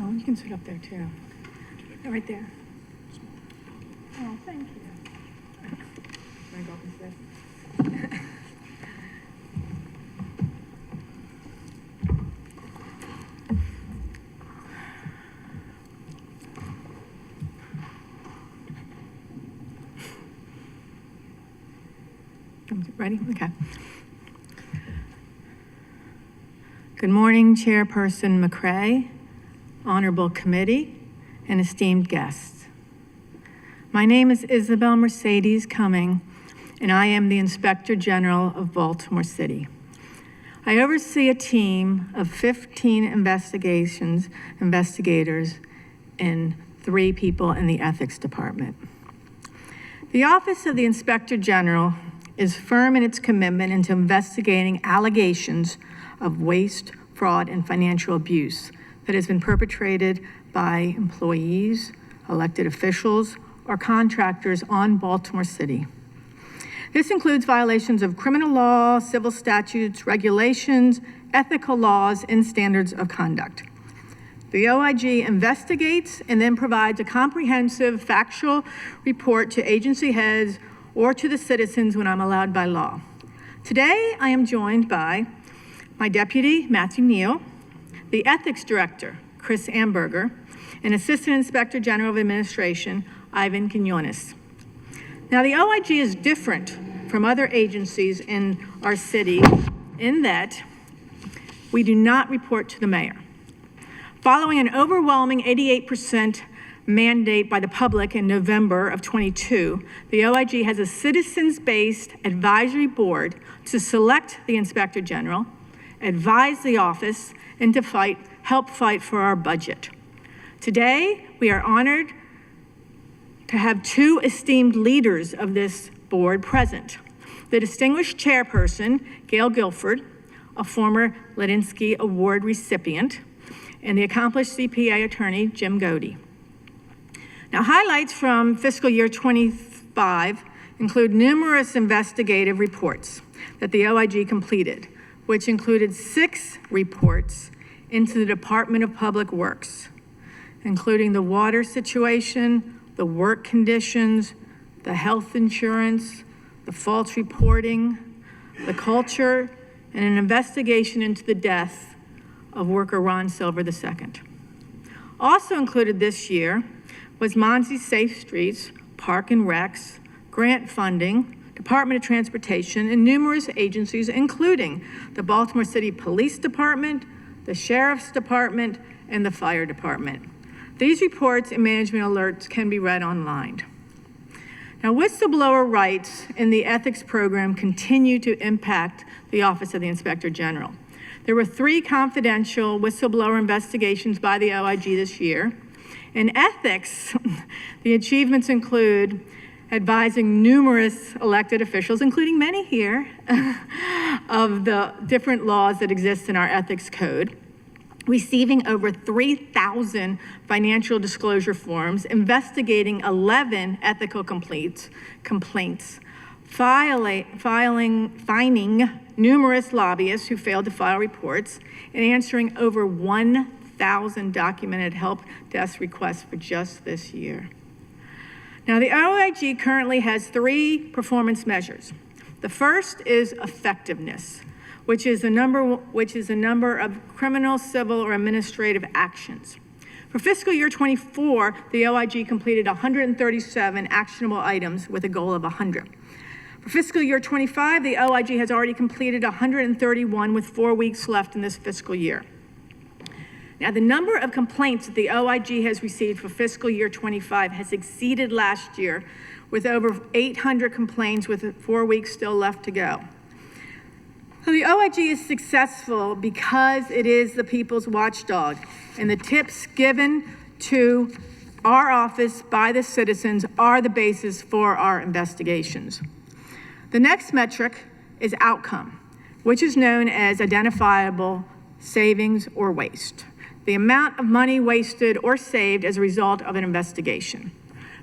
Oh, you can sit up there too. Right there. Oh, thank you. Wanna go up and sit? Ready? Okay. Good morning, Chairperson McCray, Honorable Committee, and esteemed guests. My name is Isabel Mercedes Cumming, and I am the Inspector General of Baltimore City. I oversee a team of 15 investigators and 3 people in the Ethics Department. The Office of the Inspector General is firm in its commitment into investigating allegations of waste, fraud, and financial abuse that has been perpetrated by employees, elected officials, or contractors on Baltimore City. This includes violations of criminal law, civil statutes, regulations, ethical laws, and standards of conduct. The OIG investigates and then provides a comprehensive factual report to agency heads or to the citizens when I'm allowed by law. Today, I am joined by my deputy, Matthew Neal, the ethics director, Chris Amberger, and Assistant Inspector General of Administration, Ivan Quinones. Now, the OIG is different from other agencies in our city in that we do not report to the mayor. Following an overwhelming 88% mandate by the public in November of 22, the OIG has a citizens-based advisory board to select the Inspector General, advise the office, and to help fight for our budget. Today, we are honored to have 2 esteemed leaders of this board present. The distinguished chairperson, Gail Guilford, a former Ladinsky Award recipient, and the accomplished CPA attorney, Jim Godey. Now, highlights from fiscal year 25 include numerous investigative reports that the OIG completed, which included 6 reports into the Department of Public Works, including the water situation, the work conditions, the health insurance, the false reporting, the culture, and an investigation into the death of worker Ron Silver II. Also included this year was Monzi Safe Streets, Park and Recs, grant funding, Department of Transportation, and numerous agencies, including the Baltimore City Police Department, the Sheriff's Department, and the Fire Department. These reports and management alerts can be read online. Now, whistleblower rights in the ethics program continue to impact the Office of the Inspector General. There were 3 confidential whistleblower investigations by the OIG this year. In ethics, the achievements include advising numerous elected officials, including many here, of the different laws that exist in our ethics code, receiving over 3,000 financial disclosure forms, investigating 11 ethical complaints, fining numerous lobbyists who failed to file reports, and answering over 1,000 documented help desk requests for just this year. Now, the OIG currently has 3 performance measures. The first is effectiveness, which is the number of criminal, civil, or administrative actions. For fiscal year 24, the OIG completed 137 actionable items with a goal of 100. For fiscal year 25, the OIG has already completed 131 with 4 weeks left in this fiscal year. Now, the number of complaints that the OIG has received for fiscal year 25 has exceeded last year, with over 800 complaints with 4 weeks still left to go. So the OIG is successful because it is the people's watchdog, and the tips given to our office by the citizens are the basis for our investigations. The next metric is outcome, which is known as identifiable savings or waste, the amount of money wasted or saved as a result of an investigation.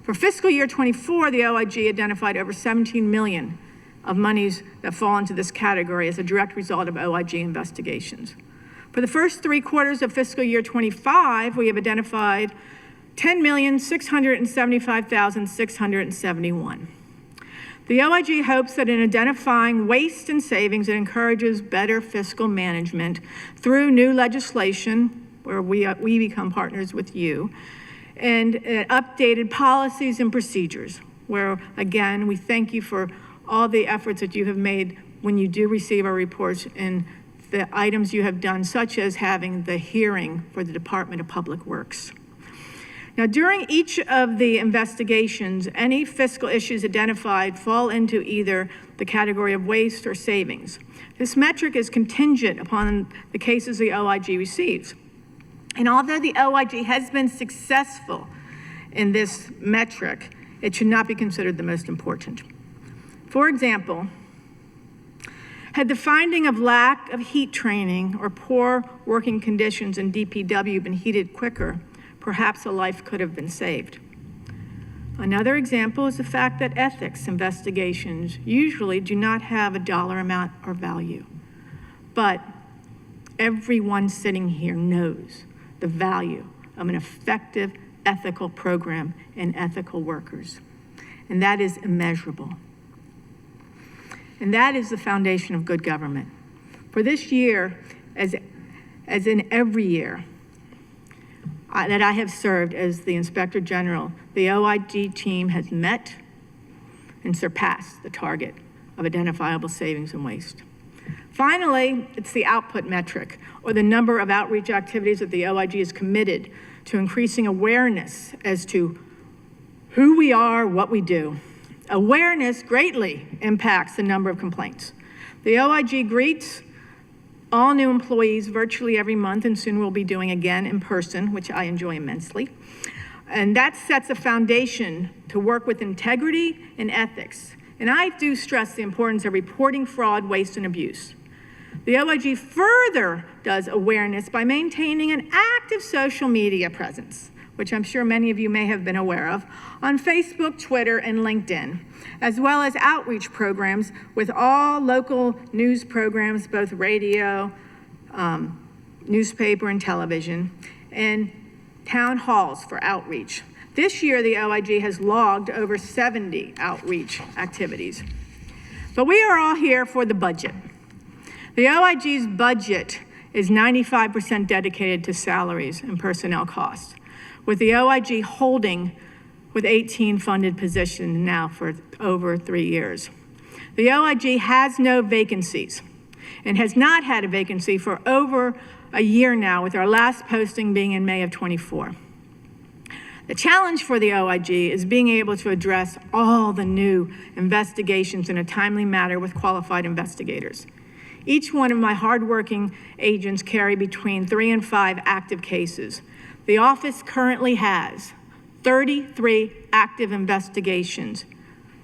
For fiscal year 24, the OIG identified over 17 million of monies that fall into this category as a direct result of OIG investigations. For the first 3 quarters of fiscal year 25, we have identified $10,675,671. The OIG hopes that in identifying waste and savings, it encourages better fiscal management through new legislation, where we become partners with you, and updated policies and procedures, where, again, we thank you for all the efforts that you have made when you do receive our reports and the items you have done, such as having the hearing for the Department of Public Works. Now, during each of the investigations, any fiscal issues identified fall into either the category of waste or savings. This metric is contingent upon the cases the OIG receives. And although the OIG has been successful in this metric, it should not be considered the most important. For example, had the finding of lack of heat training or poor working conditions in DPW been heeded quicker, perhaps a life could have been saved. Another example is the fact that ethics investigations usually do not have a dollar amount or value, but everyone sitting here knows the value of an effective ethical program and ethical workers, and that is immeasurable. And that is the foundation of good government. For this year, as in every year, that I have served as the Inspector General, the OIG team has met and surpassed the target of identifiable savings and waste. Finally, it's the output metric, or the number of outreach activities that the OIG is committed to increasing awareness as to who we are, what we do. Awareness greatly impacts the number of complaints. The OIG greets all new employees virtually every month, and soon we'll be doing again in person, which I enjoy immensely. And that sets a foundation to work with integrity and ethics. And I do stress the importance of reporting fraud, waste, and abuse. The OIG further does awareness by maintaining an active social media presence, which I'm sure many of you may have been aware of, on Facebook, Twitter, and LinkedIn, as well as outreach programs with all local news programs, both radio, newspaper, and television, and town halls for outreach. This year, the OIG has logged over 70 outreach activities. But we are all here for the budget. The OIG's budget is 95% dedicated to salaries and personnel costs, with the OIG holding with 18 funded positions now for over 3 years. The OIG has no vacancies and has not had a vacancy for over a year now, with our last posting being in May of 24. The challenge for the OIG is being able to address all the new investigations in a timely manner with qualified investigators. Each one of my hardworking agents carry between 3 and 5 active cases. The office currently has 33 active investigations,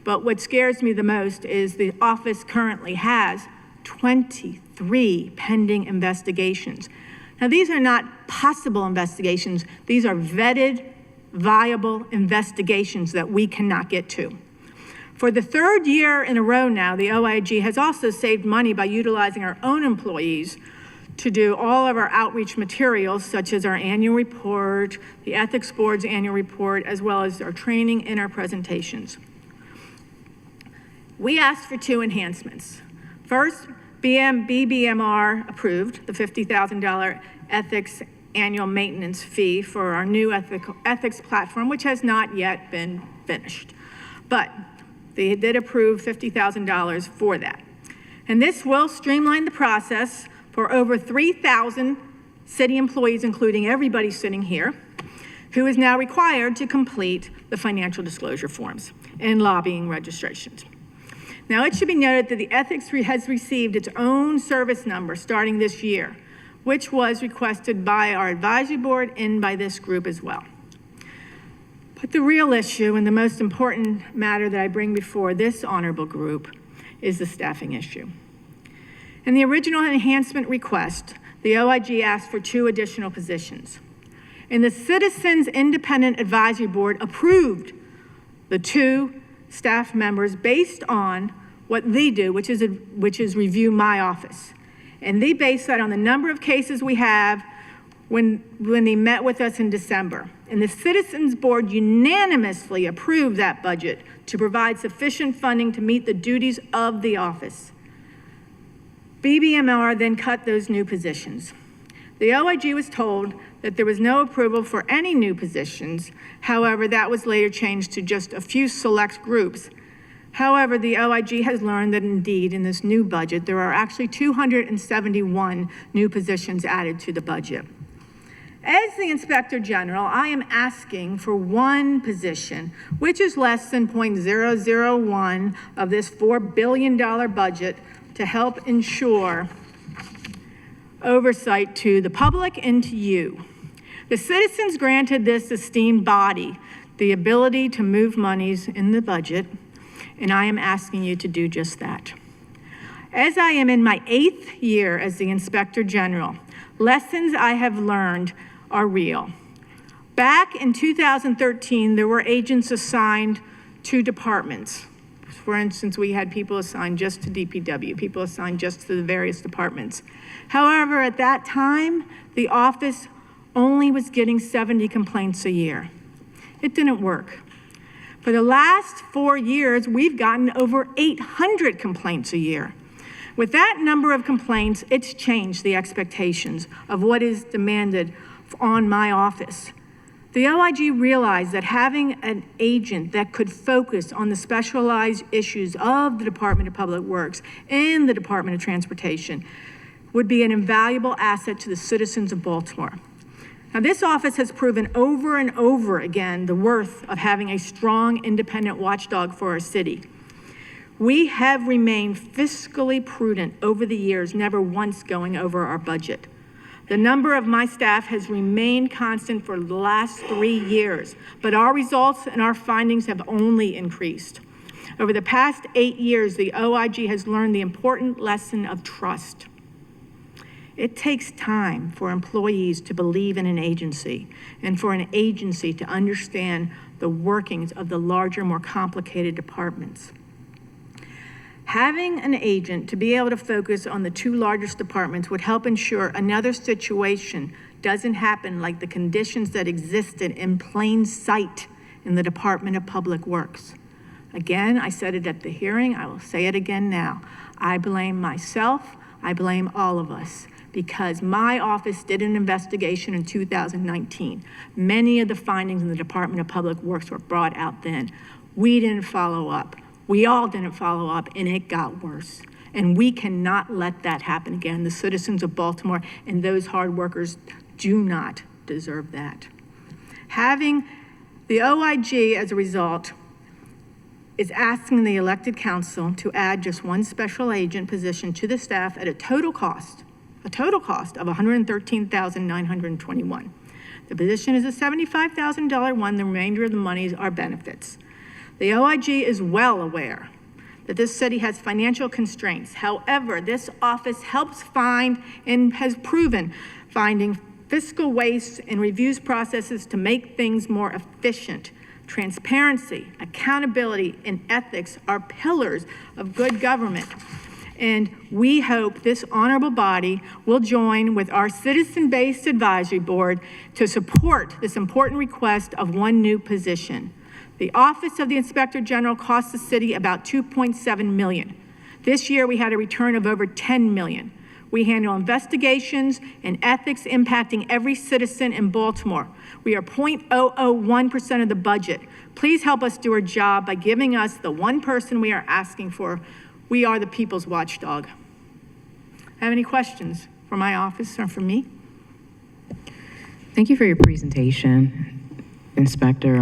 but what scares me the most is the office currently has 23 pending investigations. Now, these are not possible investigations. These are vetted, viable investigations that we cannot get to. For the 3rd year in a row now, the OIG has also saved money by utilizing our own employees to do all of our outreach materials, such as our annual report, the Ethics Board's annual report, as well as our training and our presentations. We asked for 2 enhancements. First, BBMR approved the $50,000 ethics annual maintenance fee for our new ethics platform, which has not yet been finished. But they did approve $50,000 for that. And this will streamline the process for over 3,000 city employees, including everybody sitting here, who is now required to complete the financial disclosure forms and lobbying registrations. Now, it should be noted that the ethics has received its own service number starting this year, which was requested by our advisory board and by this group as well. But the real issue and the most important matter that I bring before this honorable group is the staffing issue. In the original enhancement request, the OIG asked for 2 additional positions. And the Citizens Independent Advisory Board approved the 2 staff members based on what they do, which is review my office. And they based that on the number of cases we have when they met with us in December. And the Citizens Board unanimously approved that budget to provide sufficient funding to meet the duties of the office. BBMR then cut those new positions. The OIG was told that there was no approval for any new positions. However, that was later changed to just a few select groups. However, the OIG has learned that indeed in this new budget, there are actually 271 new positions added to the budget. As the Inspector General, I am asking for one position, which is less than 0.001 of this $4 billion budget, to help ensure oversight to the public and to you. The citizens granted this esteemed body the ability to move monies in the budget, and I am asking you to do just that. As I am in my 8th year as the Inspector General, lessons I have learned are real. Back in 2013, there were agents assigned to departments. For instance, we had people assigned just to DPW, people assigned just to the various departments. However, at that time, the office only was getting 70 complaints a year. It didn't work. For the last 4 years, we've gotten over 800 complaints a year. With that number of complaints, it's changed the expectations of what is demanded on my office. The OIG realized that having an agent that could focus on the specialized issues of the Department of Public Works and the Department of Transportation would be an invaluable asset to the citizens of Baltimore. Now, this office has proven over and over again the worth of having a strong, independent watchdog for our city. We have remained fiscally prudent over the years, never once going over our budget. The number of my staff has remained constant for the last 3 years, but our results and our findings have only increased. Over the past 8 years, the OIG has learned the important lesson of trust. It takes time for employees to believe in an agency and for an agency to understand the workings of the larger, more complicated departments. Having an agent to be able to focus on the 2 largest departments would help ensure another situation doesn't happen like the conditions that existed in plain sight in the Department of Public Works. Again, I said it at the hearing, I will say it again now. I blame myself, I blame all of us, because my office did an investigation in 2019. Many of the findings in the Department of Public Works were brought out then. We didn't follow up. We all didn't follow up, and it got worse. And we cannot let that happen again. The citizens of Baltimore and those hard workers do not deserve that. Having the OIG, as a result, is asking the elected council to add just one special agent position to the staff at a total cost of $113,921. The position is a $75,000 one. The remainder of the monies are benefits. The OIG is well aware that this city has financial constraints. However, this office helps find and has proven finding fiscal waste and reviews processes to make things more efficient. Transparency, accountability, and ethics are pillars of good government. And we hope this honorable body will join with our citizen-based advisory board to support this important request of one new position. The Office of the Inspector General costs the city about $2.7 million. This year, we had a return of over $10 million. We handle investigations and ethics impacting every citizen in Baltimore. We are 0.001% of the budget. Please help us do our job by giving us the one person we are asking for. We are the people's watchdog. Have any questions for my office or for me? Thank you for your presentation, Inspector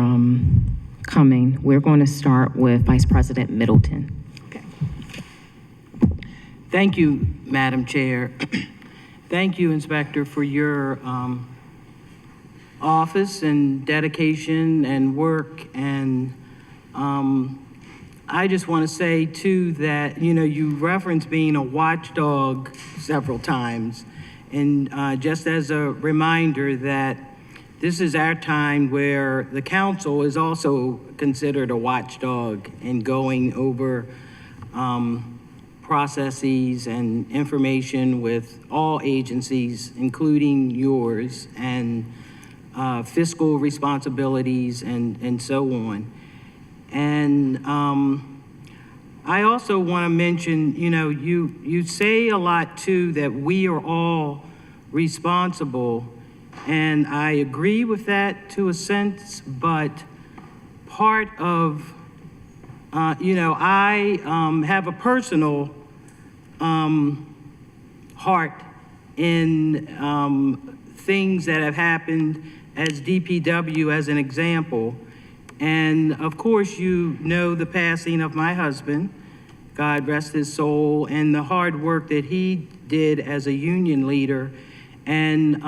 Cumming. We're going to start with Vice President Middleton. Okay. Thank you, Madam Chair. Thank you, Inspector, for your office and dedication and work. And I just want to say, too, that, you referenced being a watchdog several times. And just as a reminder that this is our time where the council is also considered a watchdog in going over processes and information with all agencies, including yours, and fiscal responsibilities and so on. And I also want to mention, you know, you say a lot too that we are all responsible, and I agree with that to a sense, but part of, you know, I have a personal heart in things that have happened as DPW as an example. And of course, you know the passing of my husband, God rest his soul, and the hard work that he did as a union leader, and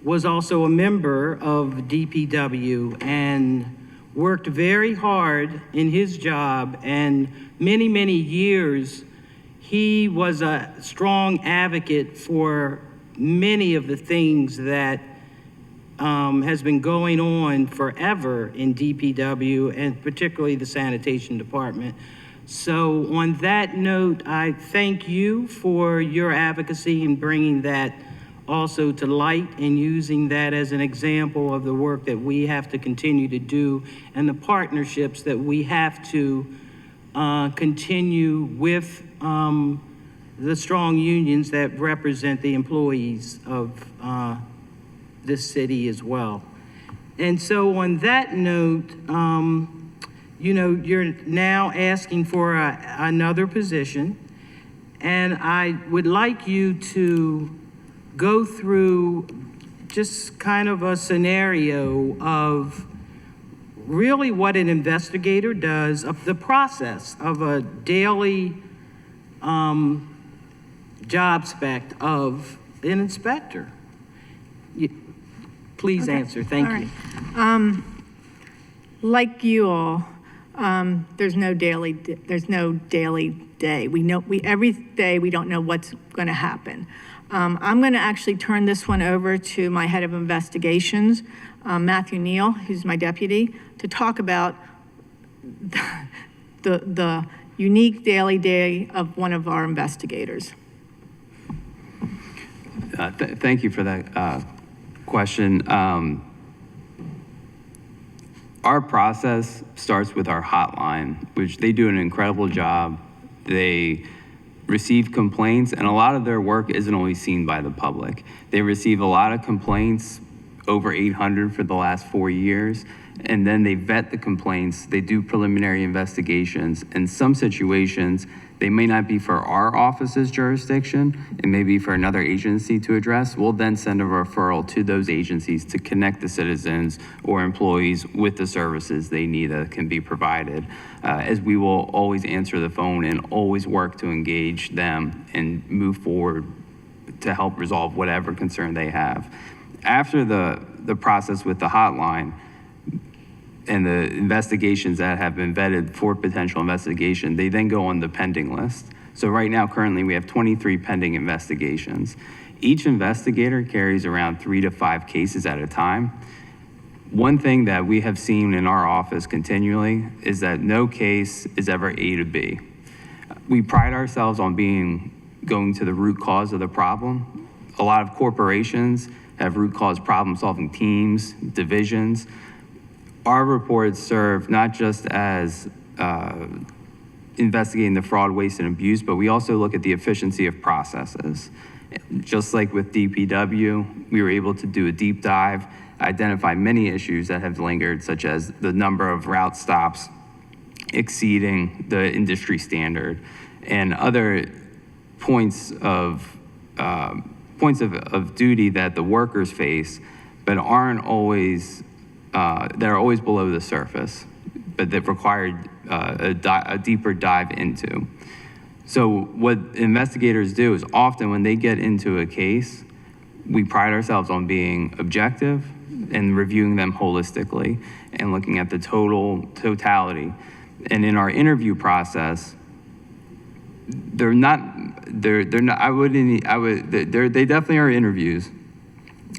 was also a member of DPW and worked very hard in his job, and many, many years, he was a strong advocate for many of the things that has been going on forever in DPW, and particularly the sanitation department. So on that note, I thank you for your advocacy in bringing that also to light and using that as an example of the work that we have to continue to do and the partnerships that we have to continue with the strong unions that represent the employees of this city as well. And so on that note, you know, you're now asking for another position, and I would like you to go through just kind of a scenario of really what an investigator does, of the process of a daily job spec of an inspector. Please answer, thank you. Like you all, there's no daily day. Every day we don't know what's going to happen. I'm going to actually turn this one over to my head of investigations, Matthew Neal, who's my deputy, to talk about the unique daily day of one of our investigators. Thank you for that question. Our process starts with our hotline, which they do an incredible job. They receive complaints, and a lot of their work isn't always seen by the public. They receive a lot of complaints, over 800 for the last 4 years, and then they vet the complaints. They do preliminary investigations. In some situations, they may not be for our office's jurisdiction, it may be for another agency to address. We'll then send a referral to those agencies to connect the citizens or employees with the services they need that can be provided, as we will always answer the phone and always work to engage them and move forward to help resolve whatever concern they have. After the process with the hotline, and the investigations that have been vetted for potential investigation, they then go on the pending list. So right now, currently, we have 23 pending investigations. Each investigator carries around 3 to 5 cases at a time. One thing that we have seen in our office continually is that no case is ever A to B. We pride ourselves on going to the root cause of the problem. A lot of corporations have root cause problem-solving teams, divisions. Our reports serve not just as investigating the fraud, waste, and abuse, but we also look at the efficiency of processes. Just like with DPW, we were able to do a deep dive, identify many issues that have lingered, such as the number of route stops exceeding the industry standard, and other points of duty that the workers face, but aren't always that are always below the surface, but that required a deeper dive into. So what investigators do is often when they get into a case, we pride ourselves on being objective and reviewing them holistically and looking at the totality. And in our interview process, they definitely are interviews,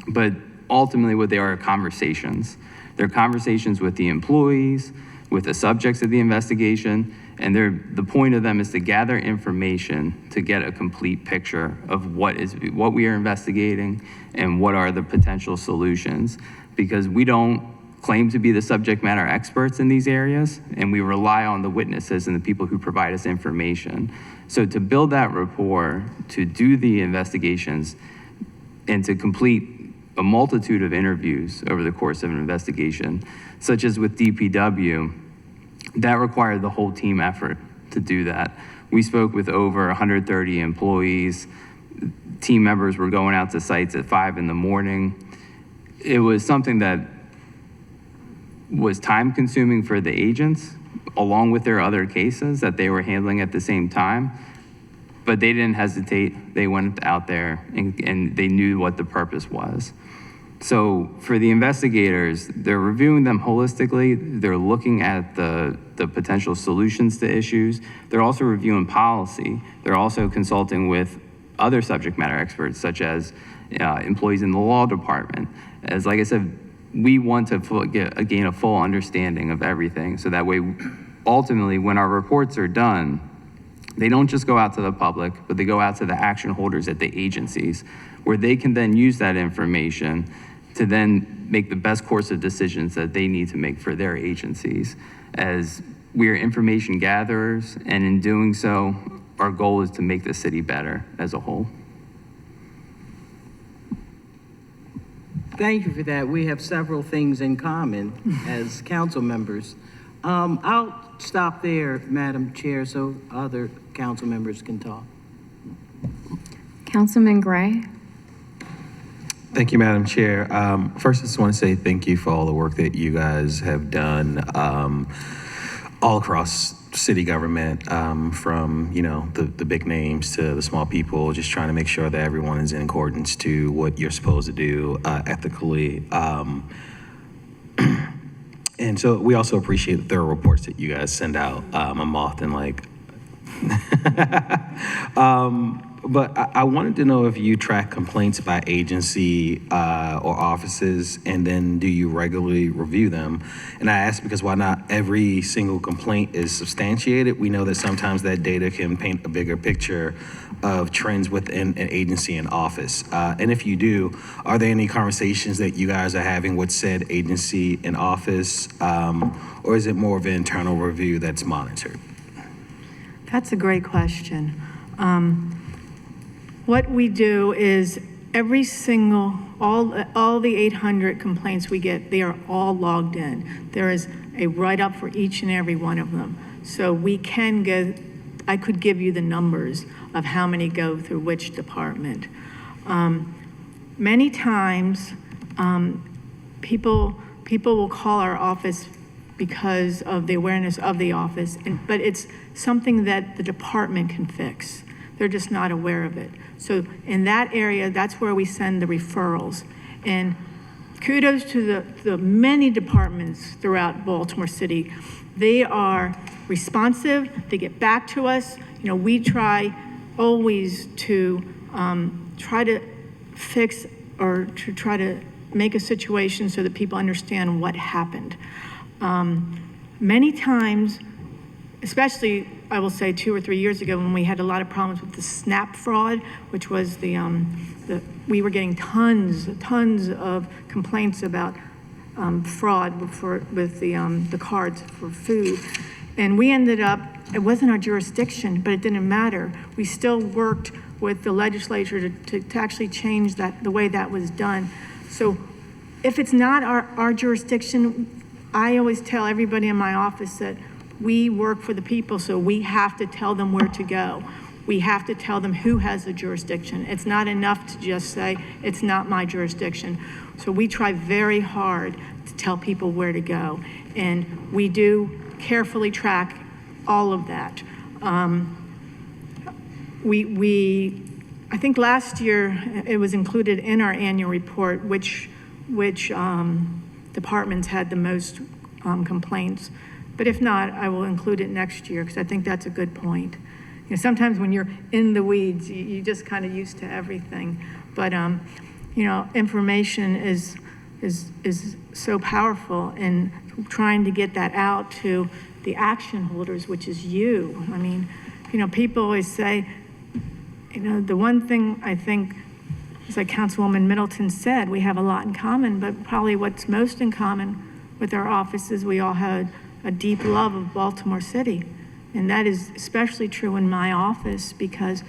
but ultimately what they are conversations. They're conversations with the employees, with the subjects of the investigation, And the point of them is to gather information to get a complete picture of what we are investigating and what are the potential solutions. Because we don't claim to be the subject matter experts in these areas, and we rely on the witnesses and the people who provide us information. So to build that rapport, to do the investigations, and to complete a multitude of interviews over the course of an investigation, such as with DPW, that required the whole team effort to do that. We spoke with over 130 employees. Team members were going out to sites at 5 in the morning. It was something that was time consuming for the agents, along with their other cases that they were handling at the same time. But they didn't hesitate. They went out there and they knew what the purpose was. So for the investigators, they're reviewing them holistically. They're looking at the potential solutions to issues. They're also reviewing policy. They're also consulting with other subject matter experts, such as employees in the law department. As like I said, we want to gain a full understanding of everything. So that way, ultimately, when our reports are done, they don't just go out to the public, but they go out to the action holders at the agencies, where they can then use that information to then make the best course of decisions that they need to make for their agencies. As we are information gatherers, and in doing so, our goal is to make the city better as a whole. Thank you for that. We have several things in common as council members. I'll stop there, Madam Chair, so other council members can talk. Councilman Gray? Thank you, Madam Chair. First, I just want to say thank you for all the work that you guys have done all across city government, from, you know, the big names to the small people, just trying to make sure that everyone is in accordance to what you're supposed to do ethically. And so we also appreciate the thorough reports that you guys send out. I'm often like, but I wanted to know if you track complaints by agency or offices, and then do you regularly review them? And I ask because while not every single complaint is substantiated, we know that sometimes that data can paint a bigger picture of trends within an agency and office. And if you do, are there any conversations that you guys are having with said agency and office, or is it more of an internal review that's monitored? That's a great question. What we do is every single, all the 800 complaints we get, they are all logged in. There is a write-up for each and every one of them. So we can go, I could give you the numbers of how many go through which department. Many times, people will call our office because of the awareness of the office, but it's something that the department can fix. They're just not aware of it. So in that area, that's where we send the referrals. And kudos to the many departments throughout Baltimore City. They are responsive, they get back to us. You know, we try always to try to fix or to try to make a situation so that people understand what happened. Many times, especially I will say 2 or 3 years ago when we had a lot of problems with the SNAP fraud, which was we were getting tons of complaints about fraud with the cards for food. And we ended up, it wasn't our jurisdiction, but it didn't matter. We still worked with the legislature to actually change the way that was done. So if it's not our jurisdiction, I always tell everybody in my office that we work for the people, so we have to tell them where to go. We have to tell them who has the jurisdiction. It's not enough to just say, it's not my jurisdiction. So we try very hard to tell people where to go. And we do carefully track all of that. I think last year it was included in our annual report which departments had the most complaints. But if not, I will include it next year because I think that's a good point. You know, sometimes when you're in the weeds, you just kind of used to everything. But you know, information is is so powerful in trying to get that out to the action holders, which is you. I mean, people always say, the one thing I think is like Councilwoman Middleton said, we have a lot in common, but probably what's most in common with our office is we all had a deep love of Baltimore City. And that is especially true in my office because,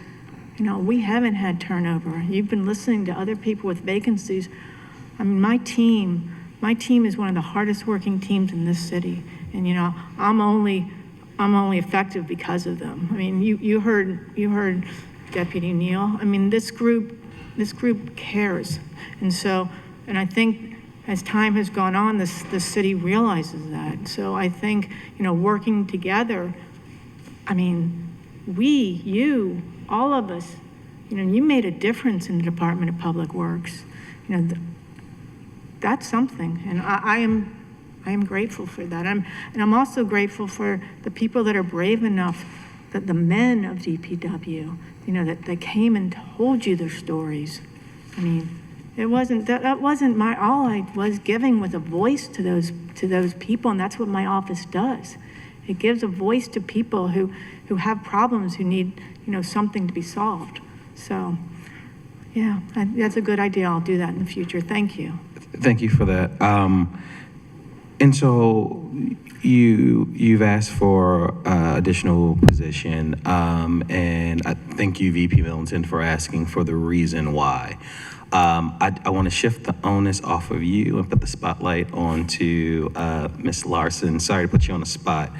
we haven't had turnover. You've been listening to other people with vacancies. I mean, my team is one of the hardest working teams in this city. And, I'm only effective because of them. I mean, you heard Deputy Neal. I mean, this group cares. And I think as time has gone on, the city realizes that. So I think, working together, I mean, you, all of us, you made a difference in the Department of Public Works. That's something, and I am grateful for that. And I'm also grateful for the people that are brave enough, that the men of DPW, that came and told you their stories. I mean, it wasn't that wasn't my all. I was giving with a voice to those people, and that's what my office does. It gives a voice to people who have problems, who need something to be solved. So, yeah, that's a good idea. I'll do that in the future. Thank you. Thank you for that. And so you've asked for additional position, and I thank you, VP Middleton, for asking for the reason why. I want to shift the onus off of you and put the spotlight onto Ms. Larson. Sorry to put you on the spot.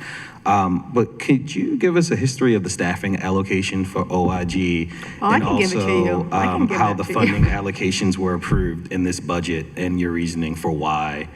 But could you give us a history of the staffing allocation for OIG? Oh, I and can give it to you. I can give how that the to you. funding allocations were approved in this budget and your reasoning for why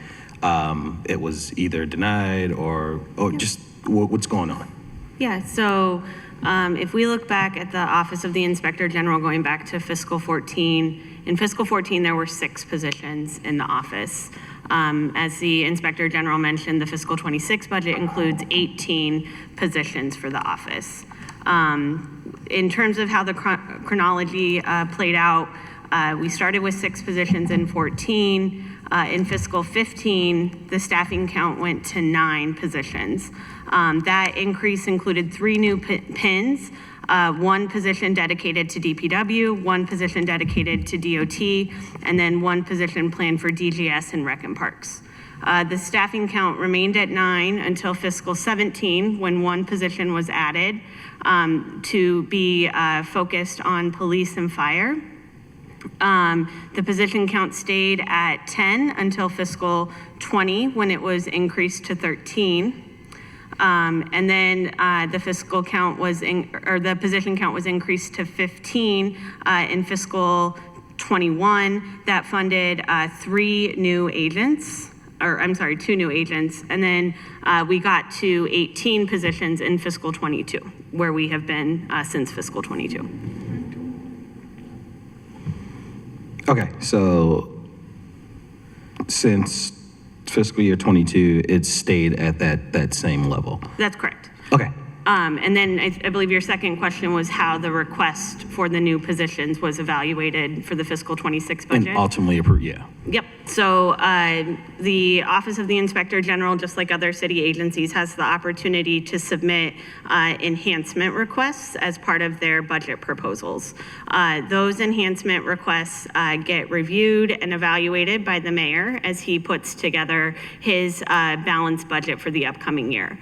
it was either denied or just what's going on? Yeah, so if we look back at the Office of the Inspector General going back to fiscal 14, in fiscal 14 there were 6 positions in the office. As the Inspector General mentioned, the fiscal 26 budget includes 18 positions for the office. In terms of how the chronology played out, we started with 6 positions in 14. In fiscal 15, the staffing count went to 9 positions. That increase included 3 new PINs, 1 position dedicated to DPW, 1 position dedicated to DOT, and then 1 position planned for DGS and Rec and Parks. The staffing count remained at 9 until fiscal 17, when 1 position was added to be focused on police and fire. The position count stayed at 10 until fiscal 20, when it was increased to 13. And then the fiscal count was the position count was increased to 15 in fiscal 21. That funded 2 new agents, and then we got to 18 positions in fiscal 22, where we have been since fiscal 22. Okay, so since fiscal year 22, it stayed at that same level. That's correct. Okay. And then I believe your second question was how the request for the new positions was evaluated for the fiscal 26 budget. And ultimately approved, yeah. Yep. So the Office of the Inspector General, just like other city agencies, has the opportunity to submit enhancement requests as part of their budget proposals. Those enhancement requests get reviewed and evaluated by the mayor as he puts together his balanced budget for the upcoming year.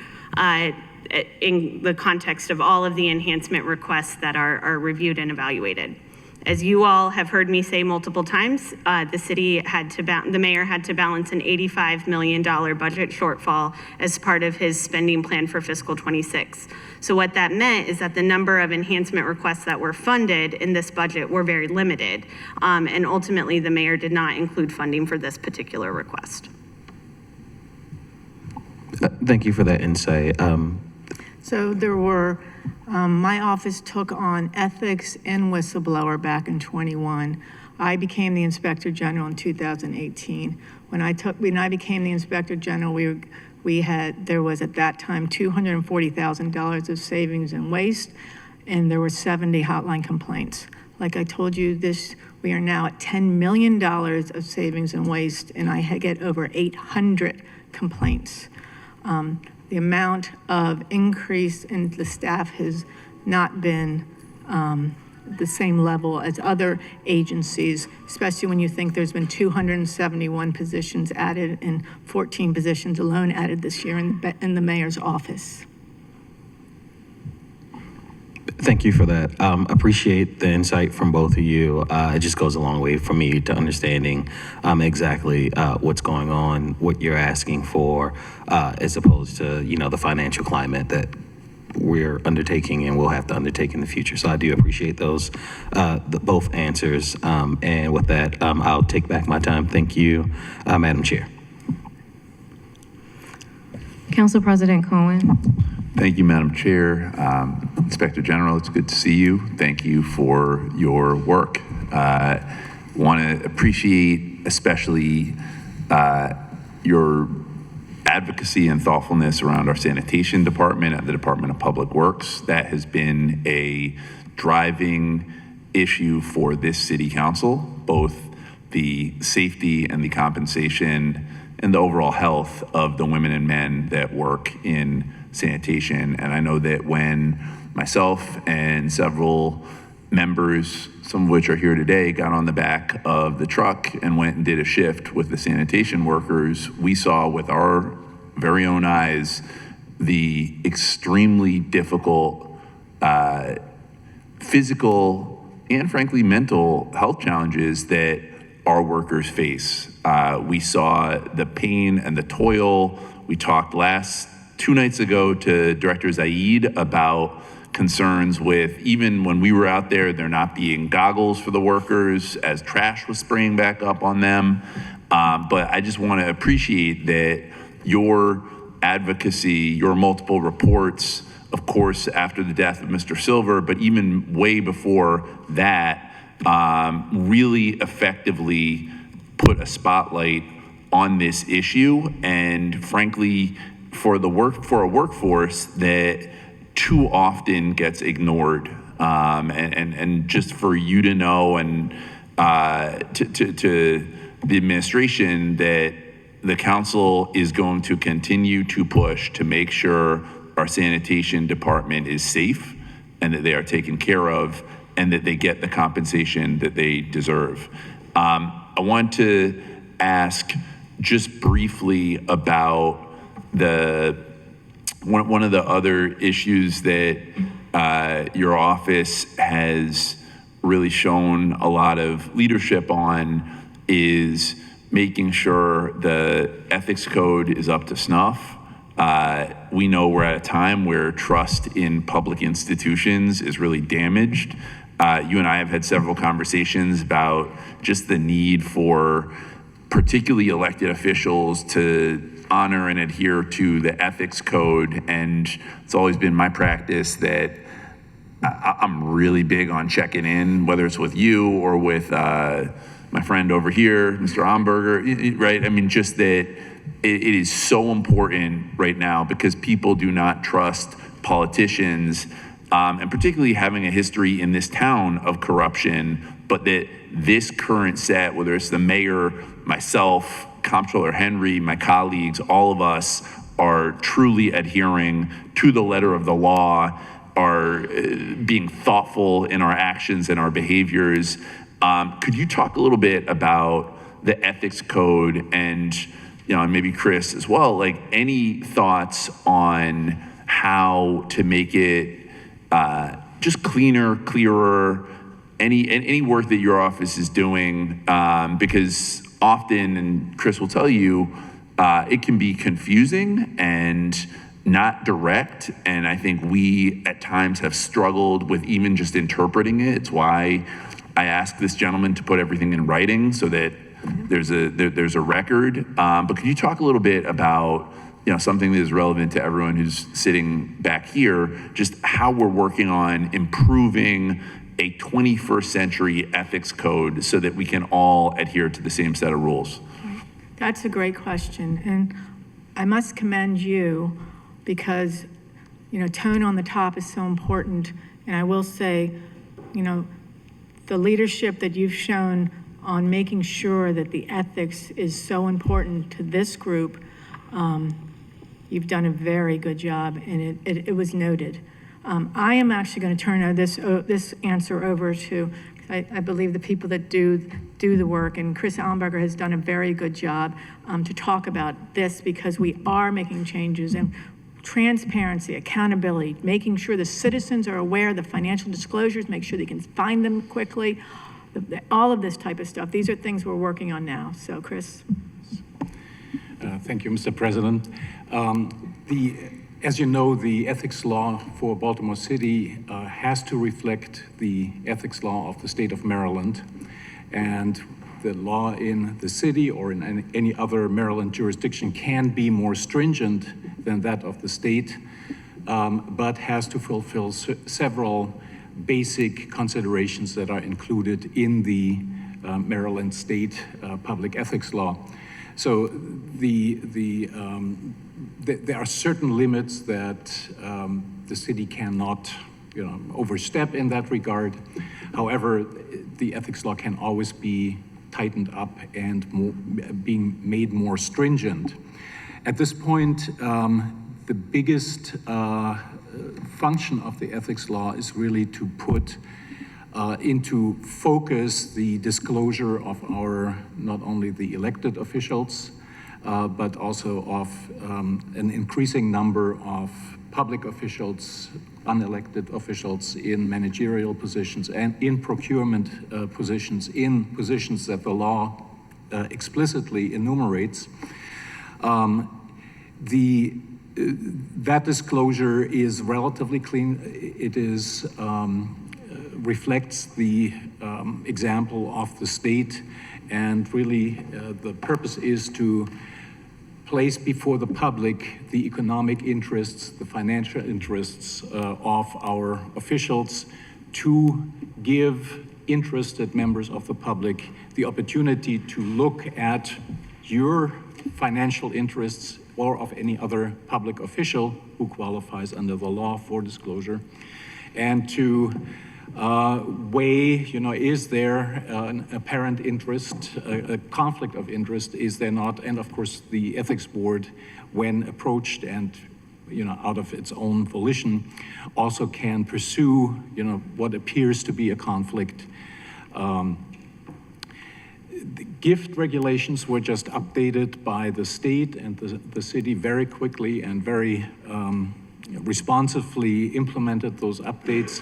In the context of all of the enhancement requests that are reviewed and evaluated. As you all have heard me say multiple times, the mayor had to balance an $85 million budget shortfall as part of his spending plan for fiscal 26. So what that meant is that the number of enhancement requests that were funded in this budget were very limited. And ultimately, the mayor did not include funding for this particular request. Thank you for that insight. So there were, my office took on ethics and whistleblower back in 21. I became the Inspector General in 2018. When I became the Inspector General, there was at that time $240,000 of savings in waste, and there were 70 hotline complaints. Like I told you, We are now at $10 million of savings and waste, and I get over 800 complaints. The amount of increase in the staff has not been the same level as other agencies, especially when you think there's been 271 positions added and 14 positions alone added this year in the mayor's office. Thank you for that. Appreciate the insight from both of you. It just goes a long way for me to understanding exactly what's going on, what you're asking for, as opposed to, the financial climate that we're undertaking and will have to undertake in the future. So I do appreciate those, both answers. And with that, I'll take back my time. Thank you, Madam Chair. Council President Cohen. Thank you, Madam Chair. Inspector General, it's good to see you. Thank you for your work. Want to appreciate especially your advocacy and thoughtfulness around our sanitation department and the Department of Public Works. That has been a driving issue for this city council, both the safety and the compensation and the overall health of the women and men that work in sanitation. And I know that when myself and several members, some of which are here today, got on the back of the truck and went and did a shift with the sanitation workers, we saw with our very own eyes the extremely difficult physical and frankly mental health challenges that our workers face. We saw the pain and the toil. We talked 2 nights ago to Director Zaid about concerns with, even when we were out there not being goggles for the workers as trash was spraying back up on them. But I just want to appreciate that your advocacy, your multiple reports, of course, after the death of Mr. Silver, but even way before that, really effectively put a spotlight on this issue, and frankly, for a workforce that too often gets ignored, and just for you to know, and to the administration, that the council is going to continue to push to make sure our sanitation department is safe and that they are taken care of and that they get the compensation that they deserve. I want to ask just briefly about one of the other issues that your office has really shown a lot of leadership on is making sure the ethics code is up to snuff. We know we're at a time where trust in public institutions is really damaged. You and I have had several conversations about just the need for particularly elected officials to honor and adhere to the ethics code. And it's always been my practice that I'm really big on checking in, whether it's with you or with my friend over here, Mr. Amberger, right? I mean, just that it is so important right now because people do not trust politicians, and particularly having a history in this town of corruption, but that this current set, whether it's the mayor, myself, Comptroller Henry, my colleagues, all of us are truly adhering to the letter of the law, are being thoughtful in our actions and our behaviors. Could you talk a little bit about the ethics code and, and maybe Chris as well, like any thoughts on how to make it just cleaner, clearer, any work that your office is doing, because often, and Chris will tell you, it can be confusing and not direct, and I think we at times have struggled with even just interpreting it. It's why I asked this gentleman to put everything in writing so that there's a record. But could you talk a little bit about something that is relevant to everyone who's sitting back here, just how we're working on improving a 21st century ethics code so that we can all adhere to the same set of rules? That's a great question. And I must commend you because, tone on the top is so important. And I will say, the leadership that you've shown on making sure that the ethics is so important to this group. You've done a very good job, and it was noted. I am actually going to turn this answer over to, I believe, the people that do the work, and Chris Allenberger has done a very good job to talk about this, because we are making changes, and transparency, accountability, making sure the citizens are aware of the financial disclosures, make sure they can find them quickly, all of this type of stuff. These are things we're working on now. So, Chris. Thank you, Mr. President. As you know, the ethics law for Baltimore City has to reflect the ethics law of the state of Maryland, and the law in the city or in any other Maryland jurisdiction can be more stringent than that of the state, but has to fulfill several basic considerations that are included in the Maryland state public ethics law. So there are certain limits that the city cannot, overstep in that regard. However, the ethics law can always be tightened up and being made more stringent. At this point, the biggest function of the ethics law is really to put into focus the disclosure of our, not only the elected officials, but also of an increasing number of public officials, unelected officials in managerial positions and in procurement positions, in positions that the law explicitly enumerates. That disclosure is relatively clean. It is reflects the example of the state, and really the purpose is to place before the public the economic interests, the financial interests of our officials, to give interested members of the public the opportunity to look at your financial interests or of any other public official who qualifies under the law for disclosure, and to weigh, is there an apparent interest, a conflict of interest, is there not? And of course, the ethics board, when approached and, out of its own volition, also can pursue, what appears to be a conflict. The gift regulations were just updated by the state and the city very quickly and very responsively implemented those updates.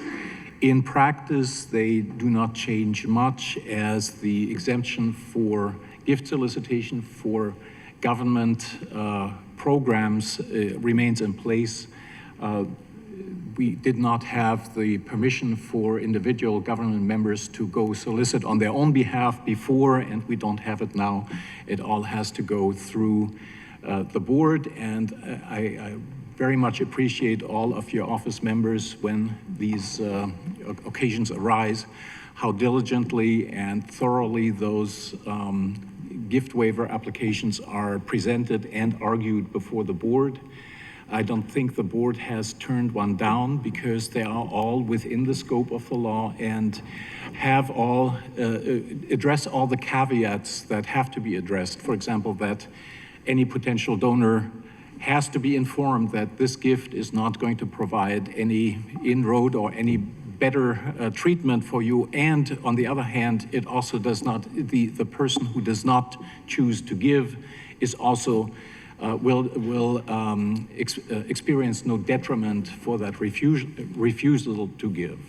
In practice, they do not change much, as the exemption for gift solicitation for government programs remains in place. We did not have the permission for individual government members to go solicit on their own behalf before, and we don't have it now. It all has to go through the board, and I very much appreciate all of your office members, when these occasions arise, how diligently and thoroughly those gift waiver applications are presented and argued before the board. I don't think the board has turned one down, because they are all within the scope of the law and have all address all the caveats that have to be addressed. For example, that any potential donor has to be informed that this gift is not going to provide any inroad or any better treatment for you, and on the other hand, it also does not, the person who does not choose to give is also will experience no detriment for that refusal to give.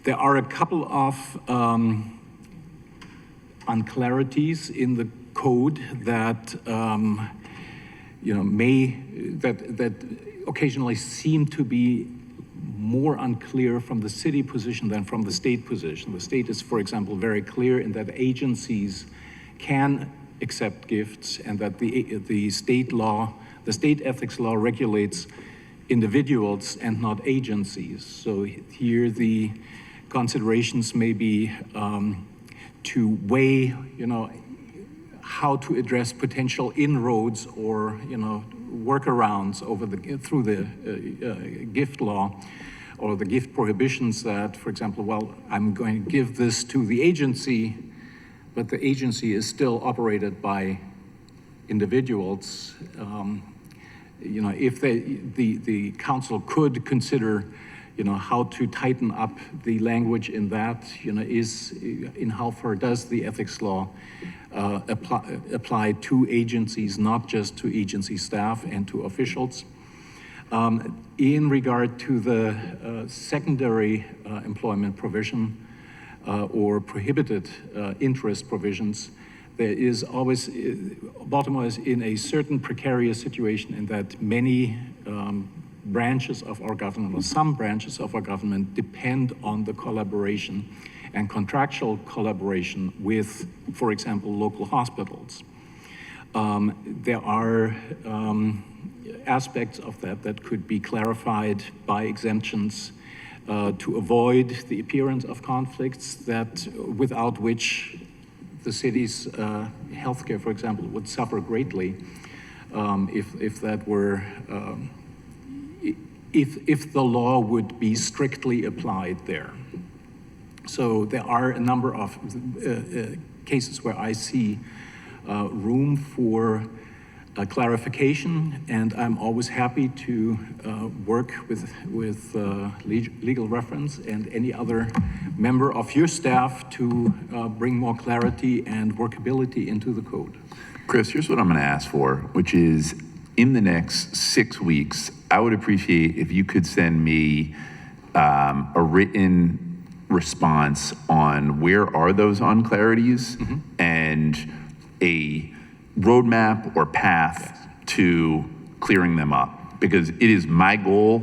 There are a couple of unclarities in the code that that occasionally seem to be more unclear from the city position than from the state position. The state is, for example, very clear in that agencies can accept gifts, and that the state law, the state ethics law, regulates individuals and not agencies. So here the considerations may be to weigh, how to address potential inroads or, workarounds through the gift law or the gift prohibitions that, for example, well, I'm going to give this to the agency, but the agency is still operated by individuals. You know, if the council could consider, you know, how to tighten up the language in that, you know, in how far does the ethics law apply to agencies, not just to agency staff and to officials. In regard to the secondary employment provision or prohibited interest provisions, there is always, Baltimore is in a certain precarious situation in that many branches of our government, or some branches of our government, depend on the collaboration and contractual collaboration with, for example, local hospitals. There are aspects of that could be clarified by exemptions to avoid the appearance of conflicts that without which the city's healthcare, for example, would suffer greatly if that were, if the law would be strictly applied there. So there are a number of cases where I see room for clarification, and I'm always happy to work with legal reference and any other member of your staff to bring more clarity and workability into the code. Chris, here's what I'm going to ask for, which is in the next 6 weeks, I would appreciate if you could send me a written response on where are those unclarities and a roadmap or path to clearing them up. Because it is my goal,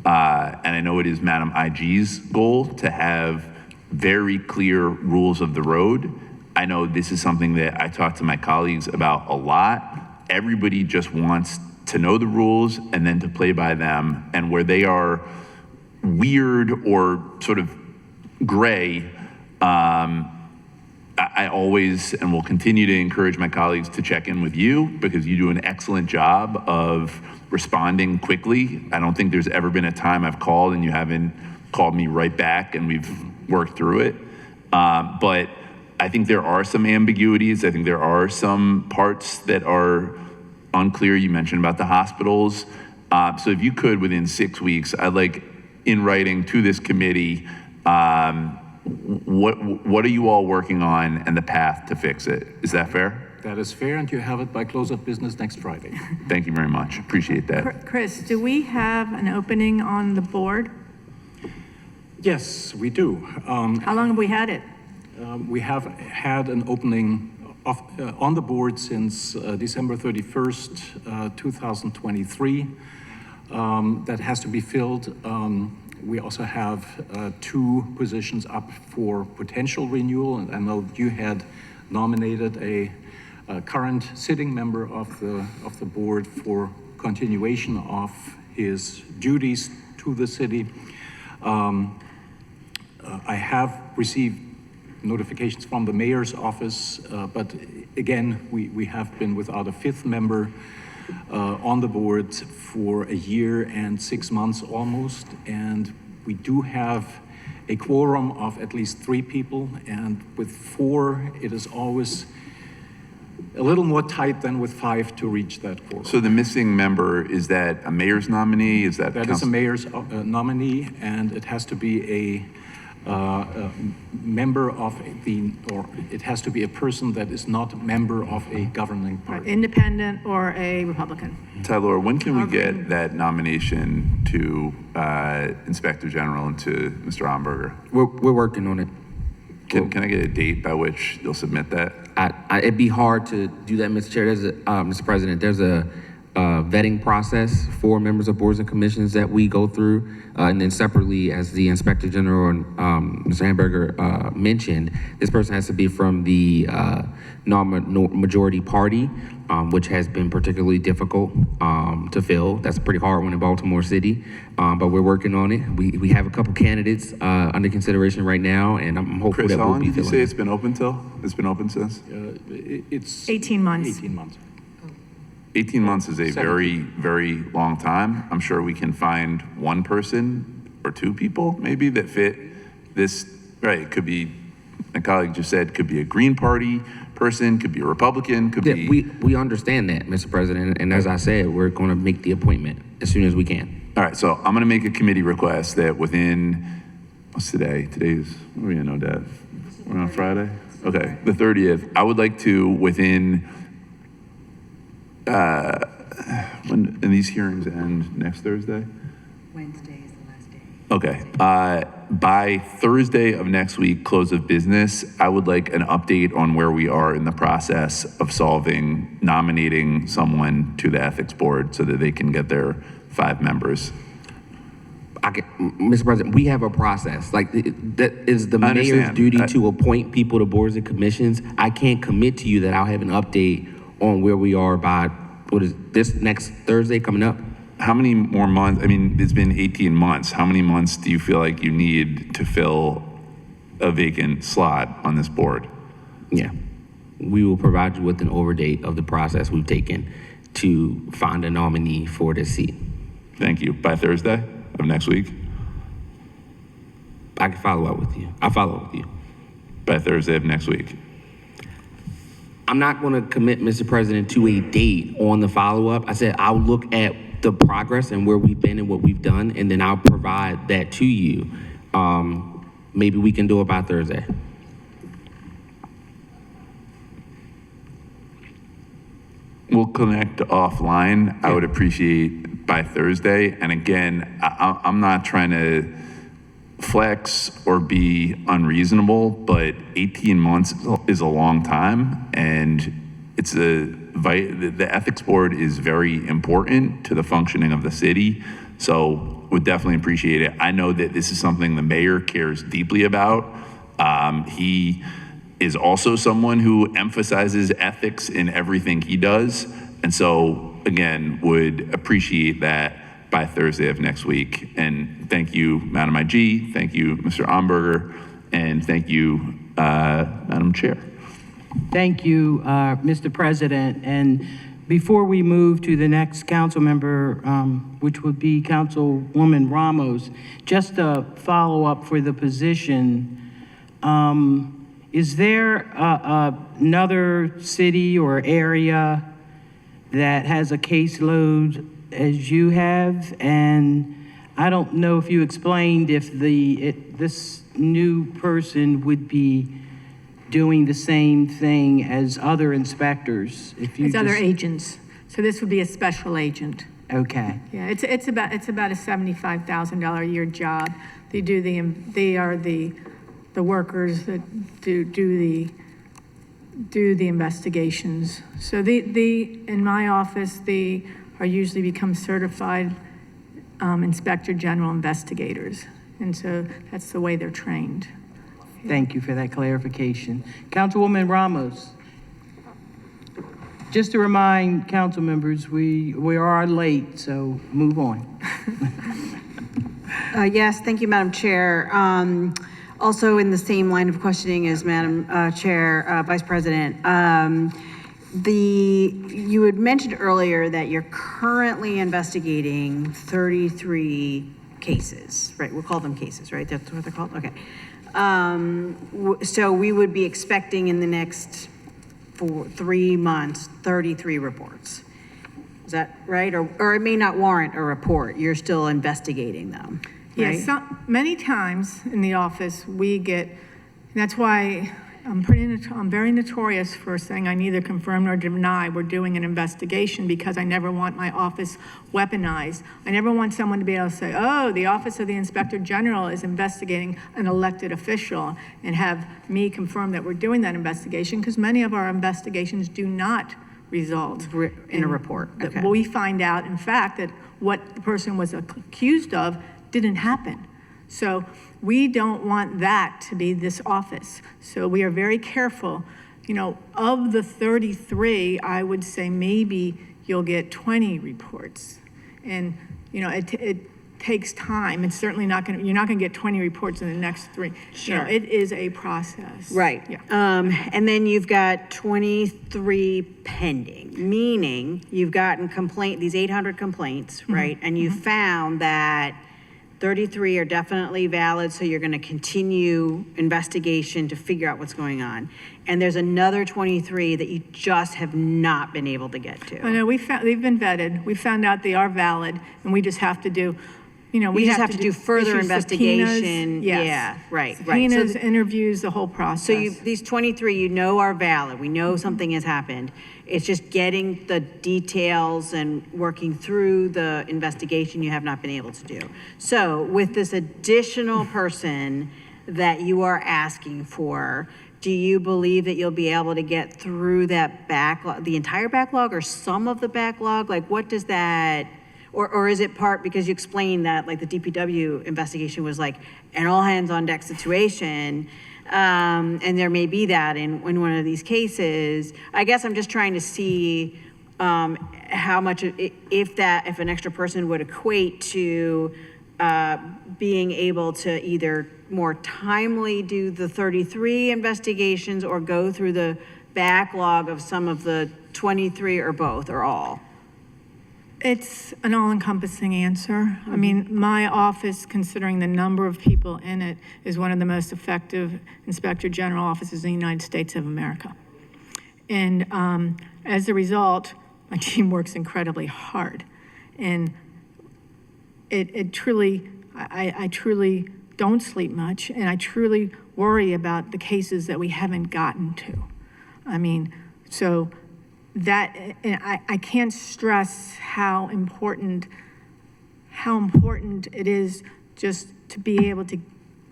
and I know it is Madam IG's goal, to have very clear rules of the road. I know this is something that I talk to my colleagues about a lot. Everybody just wants to know the rules and then to play by them. And where they are weird or sort of gray, I always and will continue to encourage my colleagues to check in with you because you do an excellent job of responding quickly. I don't think there's ever been a time I've called and you haven't called me right back and we've worked through it. But I think there are some ambiguities. I think there are some parts that are unclear. You mentioned about the hospitals. So if you could, within 6 weeks, I'd like in writing to this committee, what are you all working on and the path to fix it? Is that fair? That is fair, and you have it by close of business next Friday. Thank you very much. Appreciate that. Chris, do we have an opening on the board? Yes, we do. How long have we had it? We have had an opening on the board since December 31st, 2023. That has to be filled. We also have 2 positions up for potential renewal, and I know you had nominated a current sitting member of the board for continuation of his duties to the city. I have received notifications from the mayor's office, but again, we have been without a 5th member on the board for a year and 6 months almost, and we do have a quorum of at least 3 people, and with 4, it is always a little more tight than with 5 to reach that quorum. So the missing member, is that a mayor's nominee? Is that That is a mayor's nominee, and it has to be a member of or it has to be a person that is not a member of a governing party. Independent or a Republican? Tyler, when can we get that nomination to Inspector General and to Mr. Homburger? We're working on it. Can I get a date by which you'll submit that? It'd be hard to do that, Mr. Chair. Mr. President, there's a vetting process for members of boards and commissions that we go through. And then separately, as the Inspector General and Mr. Hamburger mentioned, this person has to be from the non-majority party, which has been particularly difficult to fill. That's a pretty hard one in Baltimore City, but we're working on it. We have a couple candidates under consideration right now, and I'm hopeful Chris, that how we'll long be did you filling say it. it's been open till? It's been open since? It's 18 months. 18 months. 18 months is a 17. very, very long time. I'm sure we can find one person or two people maybe that fit this, right? It could be, my colleague just said, could be a Green Party person, could be a Republican, could Yeah, be. we understand that, Mr. President, and as I said, we're going to make the appointment as soon as we can. All right, so I'm gonna make a committee request that within, what's today? Today's, what are we gonna know, Dad? We're on Friday? Okay, the 30th. I would like to, within, when, and these hearings end next Thursday? Wednesday is the last day. Okay, by Thursday of next week, close of business, I would like an update on where we are in the process of nominating someone to the ethics board so that they can get their 5 members. Mr. President, we have a process. Like, that is the I mayor's understand. duty to appoint people to boards and commissions. I can't commit to you that I'll have an update on where we are by, what is this next Thursday coming up? How many more months? I mean, it's been 18 months. How many months do you feel like you need to fill a vacant slot on this board? Yeah. We will provide you with an overdate of the process we've taken to find a nominee for this seat. Thank you. By Thursday of next week? I can follow up with you. I'll follow up with you. By Thursday of next week. I'm not going to commit, Mr. President, to a date on the follow-up. I said I'll look at the progress and where we've been and what we've done, and then I'll provide that to you. Maybe we can do it by Thursday. We'll connect offline. I would appreciate by Thursday. And again, I'm not trying to flex or be unreasonable, but 18 months is a long time, and it's the ethics board is very important to the functioning of the city. So would definitely appreciate it. I know that this is something the mayor cares deeply about. He is also someone who emphasizes ethics in everything he does. And so again, would appreciate that by Thursday of next week. And thank you, Madam IG, thank you, Mr. Omberger, and thank you, Madam Chair. Thank you, Mr. President. And before we move to the next council member, which would be Councilwoman Ramos, just a follow-up for the position. Is there another city or area that has a caseload as you have? And I don't know if you explained if this new person would be doing the same thing as other inspectors. If you As other agents. So this would be a special agent. Okay. Yeah, it's about a $75,000 a year job. They are the workers that do the investigations. So in my office, they are usually become certified Inspector General investigators. And so that's the way they're trained. Thank you for that clarification. Councilwoman Ramos. Just to remind council members, we are late, so move on. Yes, thank you, Madam Chair. Also in the same line of questioning as Madam Chair, Vice President, you had mentioned earlier that you're currently investigating 33 cases, right? We'll call them cases, right? That's what they're called? Okay. So we would be expecting in the next 3 months, 33 reports. Is that right? Or it may not warrant a report. You're still investigating them, right? Yes, many times in the office, we get, and that's why I'm very notorious for saying I neither confirm nor deny we're doing an investigation, because I never want my office weaponized. I never want someone to be able to say, oh, the Office of the Inspector General is investigating an elected official, and have me confirm that we're doing that investigation, because many of our investigations do not result in a report. Okay. We find out, in fact, that what the person was accused of didn't happen. So we don't want that to be this office. So we are very careful. You know, of the 33, I would say maybe you'll get 20 reports. And, you know, it takes time. It's certainly not going to, you're not going to get 20 reports in the next 3. Sure. You know, it is a process. Right. Yeah. And then you've got 23 pending, meaning you've gotten these 800 complaints, right? And you found that 33 are definitely valid, so you're going to continue investigation to figure out what's going on. And there's another 23 that you just have not been able to get to. I know, they've been vetted. We found out they are valid, and we just have to do, We just have to do further issue investigation. subpoenas. Yes. Yeah, right. Subpoenas, So interviews, the whole process. these 23, are valid. We know something has happened. It's just getting the details and working through the investigation you have not been able to do. So with this additional person that you are asking for, do you believe that you'll be able to get through that backlog, the entire backlog or some of the backlog? Like what does that, or is it part, because you explained that like the DPW investigation was like an all hands on deck situation, and there may be that in one of these cases. I guess I'm just trying to see how much, if an extra person would equate to being able to either more timely do the 33 investigations or go through the backlog of some of the 23 or both or all. It's an all-encompassing answer. I mean, my office, considering the number of people in it, is one of the most effective Inspector General offices in the United States of America. And as a result, my team works incredibly hard. And it truly, I truly don't sleep much, and I truly worry about the cases that we haven't gotten to. I mean, so that, and I can't stress how important it is just to be able to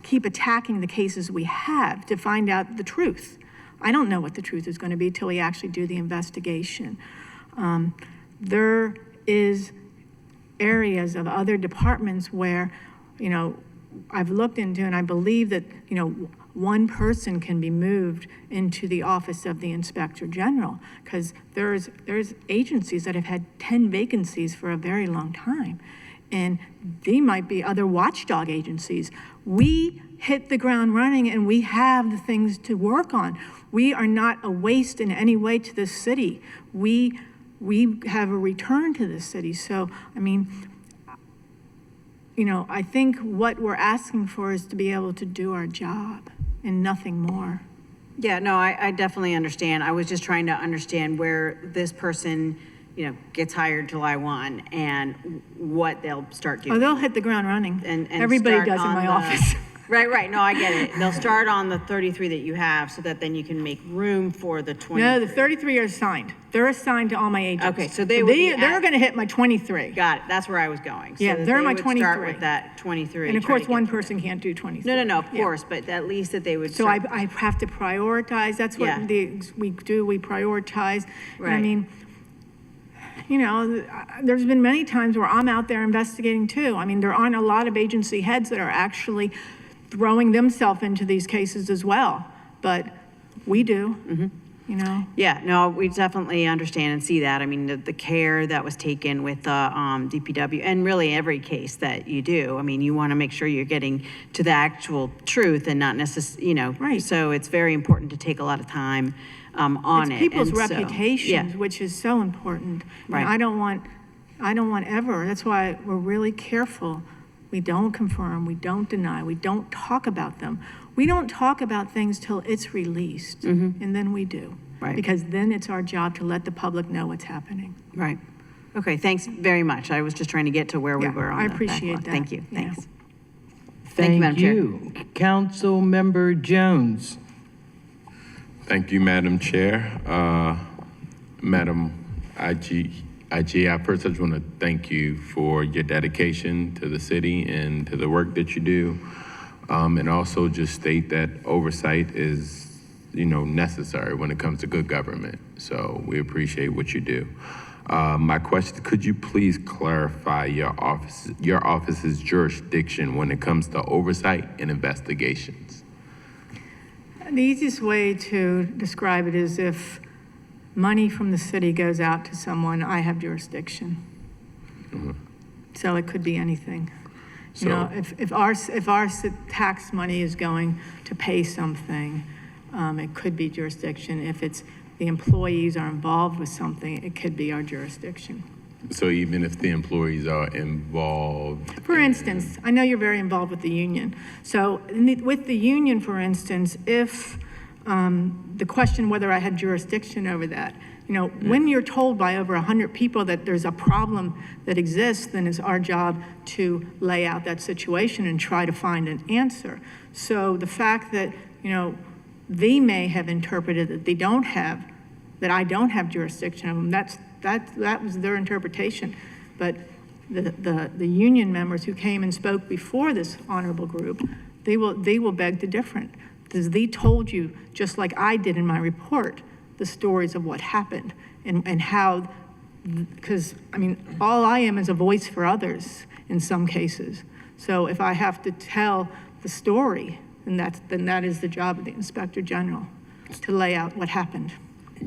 keep attacking the cases we have to find out the truth. I don't know what the truth is going to be till we actually do the investigation. There is areas of other departments where, I've looked into, and I believe that, one person can be moved into the office of the Inspector General, because there's agencies that have had 10 vacancies for a very long time, and they might be other watchdog agencies. We hit the ground running, and we have the things to work on. We are not a waste in any way to this city. We have a return to this city. So, I mean, I think what we're asking for is to be able to do our job and nothing more. Yeah, no, I definitely understand. I was just trying to understand where this person, gets hired July 1 and what they'll start doing. Oh, they'll hit the ground running. And everybody start does in on my the- office. Right. No, I get it. They'll start on the 33 that you have so that then you can make room for the 20. No, the 33 are assigned. They're assigned to all my agents. Okay, so they would be they're at- going to hit my 23. Got it. That's where I was going. So Yeah, that they're they my would 23. Start with that 23. And of try to course, get one through person it. can't do 23. No, of Yeah. course, but at least that they would So start. I have to prioritize. That's what Yeah. we do. We prioritize. And I Right. mean, there's been many times where I'm out there investigating too. I mean, there aren't a lot of agency heads that are actually throwing themselves into these cases as well, but we do, Yeah, no, we definitely understand and see that. I mean, the care that was taken with the DPW, and really every case that you do. I mean, you want to make sure you're getting to the actual truth and not necessarily, Right. So it's very important to take a lot of time on it. It's people's And so, reputations, yeah. which is so important. And Right. I don't want ever, that's why we're really careful. We don't confirm, we don't deny, we don't talk about them. We don't talk about things till it's released, and then we do. Right. Because then it's our job to let the public know what's happening. Right. Okay, thanks very much. I was just trying to get to where we Yeah, were on I the appreciate backlog. that. Thank you, Yeah. thanks. Thank you, Madam Chair. Councilmember Jones. Thank you, Madam Chair. Madam IG, I first just want to thank you for your dedication to the city and to the work that you do. And also just state that oversight is, necessary when it comes to good government. So we appreciate what you do. My question, could you please clarify your office's jurisdiction when it comes to oversight and investigations? The easiest way to describe it is if money from the city goes out to someone, I have jurisdiction. So it could be anything. So- If our tax money is going to pay something, it could be jurisdiction. If it's the employees are involved with something, it could be our jurisdiction. So even if the employees are involved? For instance, I know you're very involved with the union. So with the union, for instance, if the question whether I had jurisdiction over that, when you're told by over 100 people that there's a problem that exists, then it's our job to lay out that situation and try to find an answer. So the fact that, they may have interpreted that I don't have jurisdiction of them, that was their interpretation. But the union members who came and spoke before this honorable group, they will beg to differ, because they told you, just like I did in my report, the stories of what happened and how, because all I am is a voice for others in some cases. So if I have to tell the story, then that is the job of the Inspector General, to lay out what happened.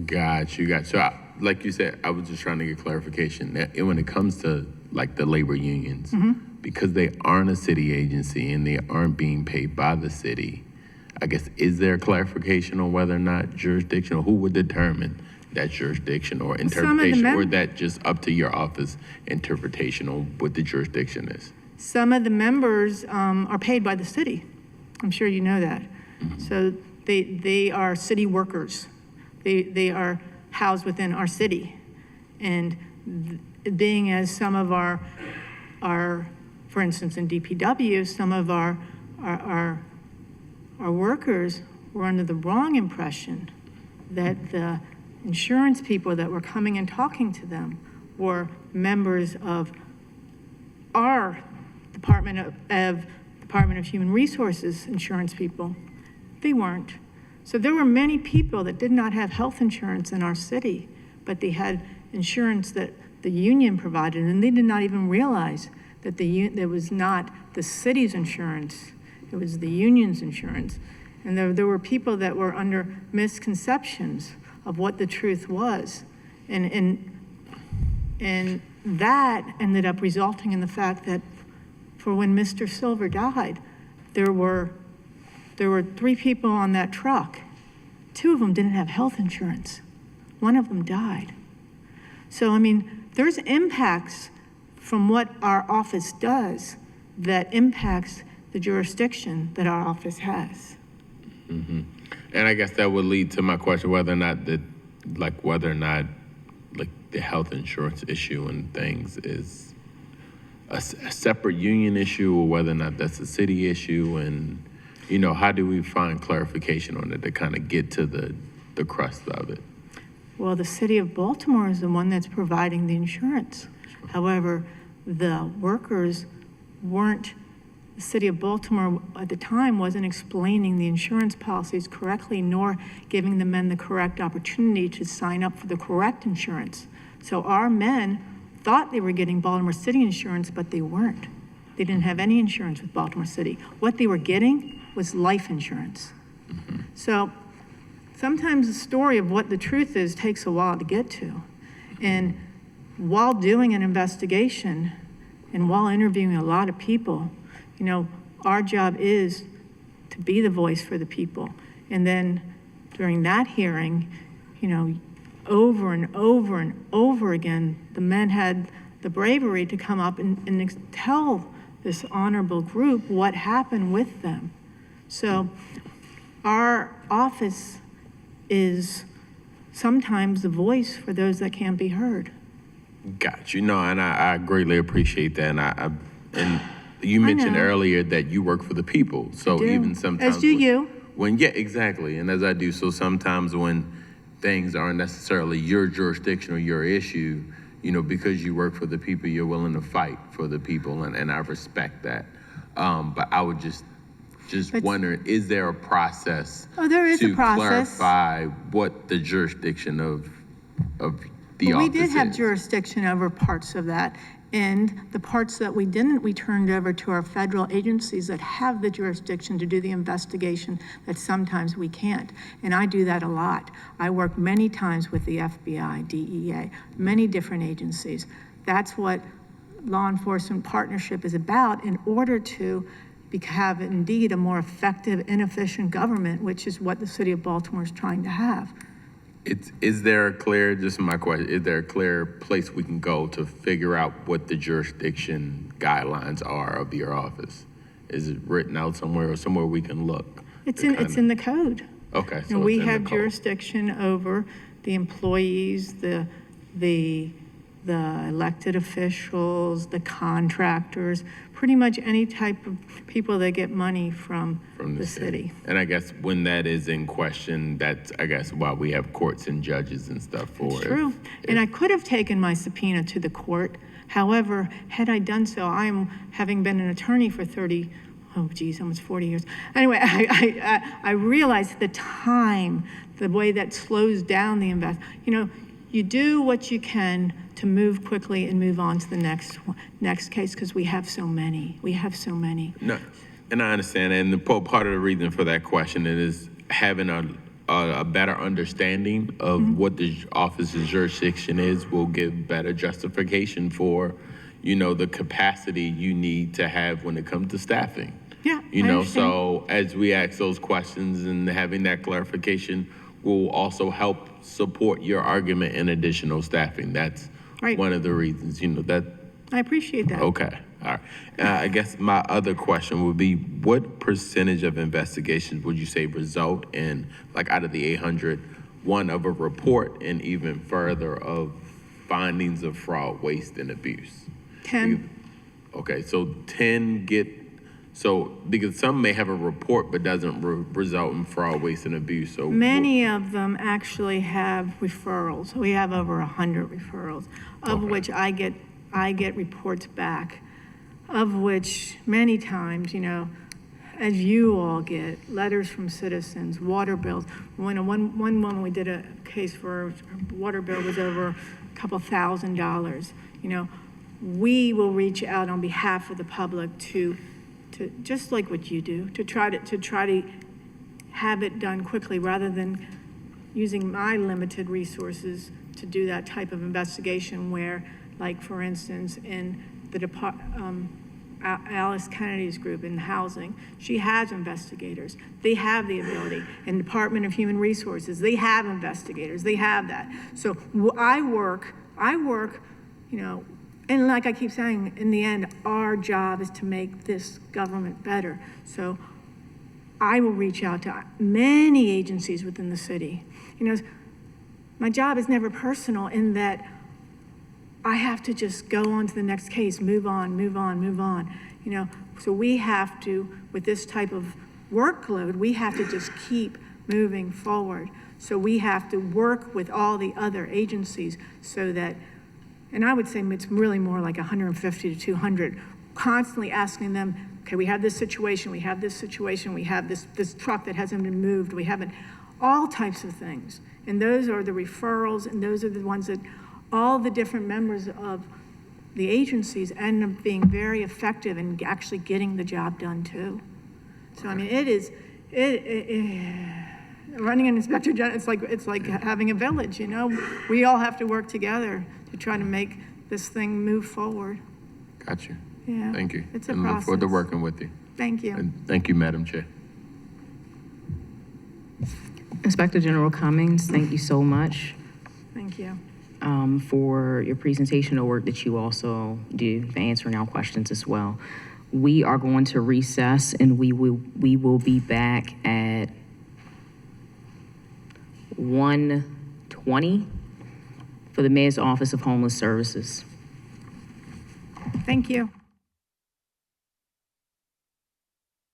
Got you. So, like you said, I was just trying to get clarification. When it comes to like the labor unions, because they aren't a city agency and they aren't being paid by the city, I guess, is there clarification on whether or not jurisdiction, or who would determine that jurisdiction or interpretation, or that just up to your office interpretation on what the jurisdiction is? Some of the members are paid by the city. I'm sure you know that. So they are city workers. They are housed within our city. And being as some of our, for instance, in DPW, some of our workers were under the wrong impression that the insurance people that were coming and talking to them were members of our Department of Human Resources insurance people. They weren't. So there were many people that did not have health insurance in our city, but they had insurance that the union provided, and they did not even realize that there was not the city's insurance, it was the union's insurance. And there were people that were under misconceptions of what the truth was. And that ended up resulting in the fact that for when Mr. Silver died, there were 3 people on that truck. 2 of them didn't have health insurance. 1 of them died. So, there's impacts from what our office does that impacts the jurisdiction that our office has. And I guess that would lead to my question, whether or not the health insurance issue and things is a separate union issue, or whether or not that's a city issue, and how do we find clarification on it to kind of get to the crust of it? Well, the city of Baltimore is the one that's providing the insurance. However, the workers weren't, the city of Baltimore at the time wasn't explaining the insurance policies correctly, nor giving the men the correct opportunity to sign up for the correct insurance. So our men thought they were getting Baltimore City insurance, but they weren't. They didn't have any insurance with Baltimore City. What they were getting was life insurance. So sometimes the story of what the truth is takes a while to get to. And while doing an investigation and while interviewing a lot of people, our job is to be the voice for the people. And then during that hearing, over and over and over again, the men had the bravery to come up and tell this honorable group what happened with them. So our office is sometimes the voice for those that can't be heard. Got you. No, and I greatly appreciate that. And you mentioned earlier that you work for the people. So even sometimes, as do you. Yeah, exactly. And as I do, so sometimes when things aren't necessarily your jurisdiction or your issue, because you work for the people, you're willing to fight for the people, and I respect that. But I would just wonder, is there a process to clarify what the jurisdiction of the office is? We did have jurisdiction over parts of that, and the parts that we didn't, we turned over to our federal agencies that have the jurisdiction to do the investigation that sometimes we can't. And I do that a lot. I work many times with the FBI, DEA, many different agencies. That's what law enforcement partnership is about, in order to have indeed a more effective and efficient government, which is what the city of Baltimore is trying to have. Is there a clear, just my question, is there a clear place we can go to figure out what the jurisdiction guidelines are of your office? Is it written out somewhere or somewhere we can look? It's in the code. Okay. So And we it's in the have code. jurisdiction over the employees, the elected officials, the contractors, pretty much any type of people that get money from the city. And I guess when that is in question, that's, I guess, why we have courts and judges and stuff for it. True. And I could have taken my subpoena to the court. However, had I done so, having been an attorney for almost 40 years. Anyway, I realized the time, the way that slows down the you do what you can to move quickly and move on to the next case, because we have so many. No, and I understand, and the part of the reason for that question is having a better understanding of what the office's jurisdiction is will give better justification for, the capacity you need to have when it comes to staffing. Yeah, So as we ask those questions and having that clarification will also help support your argument in additional staffing. That's right. One of the reasons, that. I appreciate that. Okay, all right. I guess my other question would be, what percentage of investigations would you say result in, like out of the 800, one of a report and even further of findings of fraud, waste, and abuse? 10. Okay, so 10 because some may have a report but doesn't result in fraud, waste, and abuse. So Many of them actually have referrals. We have over 100 referrals, of which I get reports back, of which many times, as you all get, letters from citizens, water bills. When one woman, we did a case for her water bill was over a couple $1,000. We will reach out on behalf of the public to just like what you do, to try to have it done quickly rather than using my limited resources to do that type of investigation where, like for instance, in the Alice Kennedy's group in housing, she has investigators. They have the ability. In Department of Human Resources, they have investigators. They have that. So I work, and like I keep saying, in the end, our job is to make this government better. So I will reach out to many agencies within the city. My job is never personal in that I have to just go on to the next case, move on. So we have to, with this type of workload, we have to just keep moving forward. So we have to work with all the other agencies so that, and I would say it's really more like 150 to 200, constantly asking them, okay, we have this situation, we have this truck that hasn't been moved, all types of things. And those are the referrals, and those are the ones that all the different members of the agencies end up being very effective in actually getting the job done too. So I mean, running an inspector general, it's like having a village, We all have to work together to try to make this thing move forward. Got you. Yeah. Thank you. It's a and process. look forward to working with you. Thank you. And thank you, Madam Chair. Inspector General Cummings, thank you so much Thank you. for your presentation, the work that you also do, for answering our questions as well. We are going to recess, and we will be back at 1:20 for the Mayor's Office of Homeless Services. Thank you.